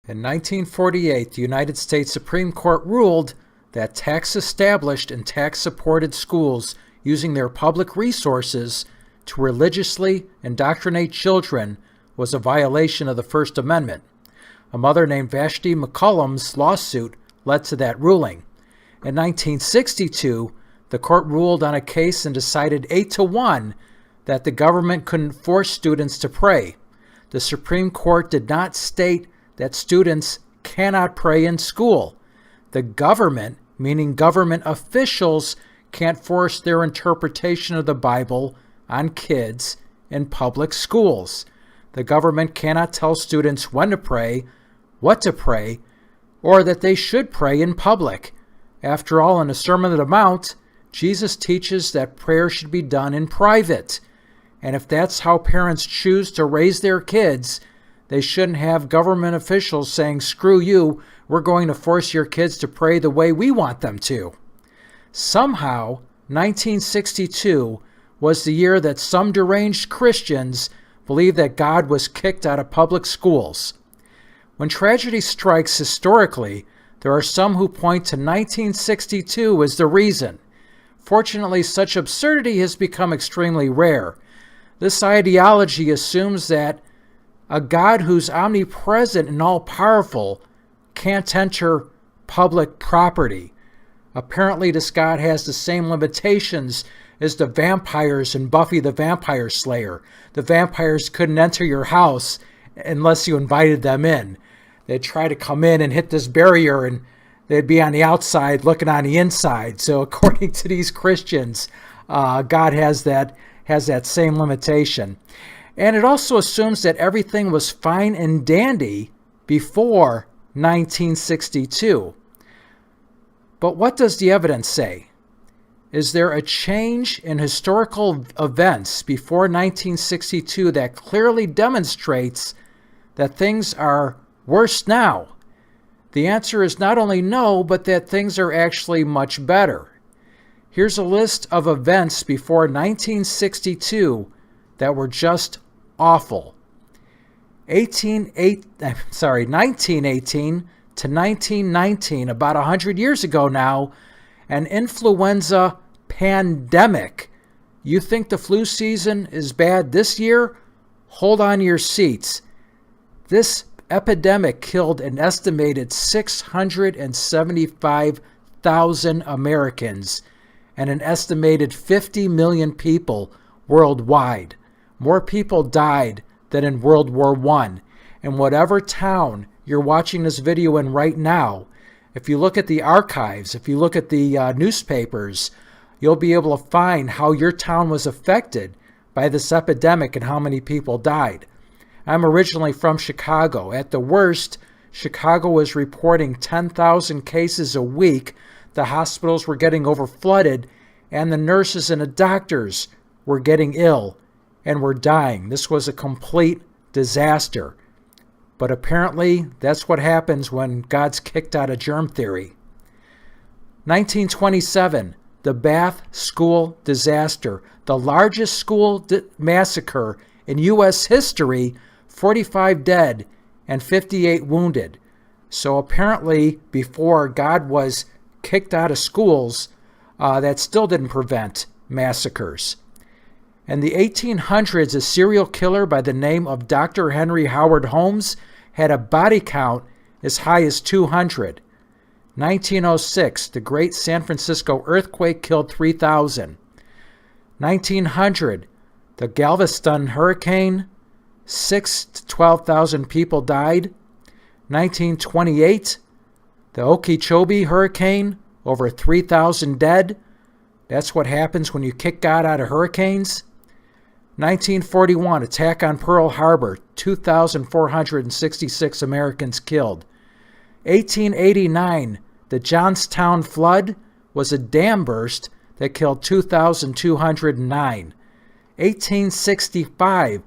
In 1948, the United States Supreme Court ruled that tax-established and tax-supported schools using their public resources to religiously indoctrinate children was a violation of the First Amendment. A mother named Vashti McCollum's lawsuit led to that ruling. In 1962, the court ruled on a case and decided 8-1 that the government couldn't force students to pray. The Supreme Court did not state that students cannot pray in school. The government, meaning government officials, can't force their interpretation of the Bible on kids in public schools. The government cannot tell students when to pray, what to pray, or that they should pray in public. After all, in the Sermon on the Mount, Jesus teaches that prayer should be done in private. And if that's how parents choose to raise their kids, they shouldn't have government officials saying, "Screw you, we're going to force your kids to pray the way we want them to." Somehow, 1962 was the year that some deranged Christians believed that God was kicked out of public schools. When tragedy strikes historically, there are some who point to 1962 as the reason. Fortunately, such absurdity has become extremely rare. This ideology assumes that a God who's omnipresent and all-powerful can't enter public property. Apparently, this God has the same limitations as the vampires in Buffy the Vampire Slayer. The vampires couldn't enter your house unless you invited them in. They'd try to come in and hit this barrier, and they'd be on the outside looking on the inside. So according to these Christians, God has that same limitation. And it also assumes that everything was fine and dandy before 1962. But what does the evidence say? Is there a change in historical events before 1962 that clearly demonstrates that things are worse now? The answer is not only no, but that things are actually much better. Here's a list of events before 1962 that were just awful. 1918 to 1919, about 100 years ago now, an influenza pandemic. You think the flu season is bad this year? Hold on to your seats. This epidemic killed an estimated 675,000 Americans and an estimated 50 million people worldwide. More people died than in World War I. In whatever town you're watching this video in right now, if you look at the archives, if you look at the newspapers, you'll be able to find how your town was affected by this epidemic and how many people died. I'm originally from Chicago. At the worst, Chicago was reporting 10,000 cases a week. The hospitals were getting overflooded, and the nurses and the doctors were getting ill and were dying. This was a complete disaster. But apparently, that's what happens when God's kicked out of germ theory. 1927, the Bath School disaster, the largest school massacre in U.S. history, 45 dead and 58 wounded. So apparently, before God was kicked out of schools, that still didn't prevent massacres. In the 1800s, a serial killer by the name of Dr. Henry Howard Holmes had a body count as high as 200. 1906, the Great San Francisco earthquake killed 3,000. 1900, the Galveston hurricane, 6,000 to 12,000 people died. 1928, the Okeechobee hurricane, over 3,000 dead. That's what happens when you kick God out of hurricanes. 1941, attack on Pearl Harbor, 2,466 Americans killed. 1889, the Johnstown flood was a dam burst that killed 2,209. 1865,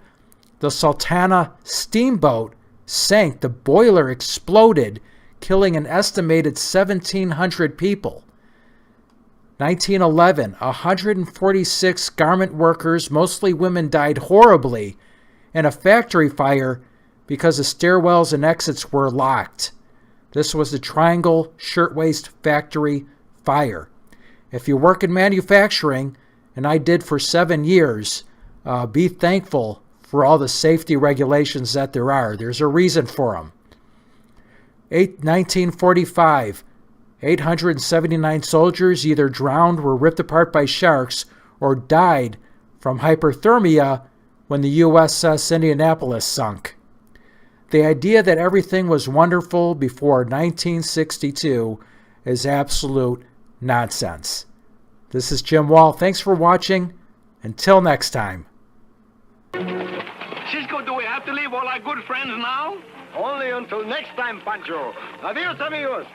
the Sultana steamboat sank. The boiler exploded, killing an estimated 1,700 people. 1911, 146 garment workers, mostly women, died horribly in a factory fire because the stairwells and exits were locked. This was the Triangle Shirtwaist Factory fire. If you work in manufacturing, and I did for 7 years, be thankful for all the safety regulations that there are. There's a reason for them. 1945, 879 soldiers either drowned, were ripped apart by sharks, or died from hypothermia when the USS Indianapolis sunk. The idea that everything was wonderful before 1962 is absolute nonsense. This is Jim Wall. Thanks for watching. Until next time. Cisco, do we have to leave all our good friends now? Only until next time, Pancho. Adios, amigos.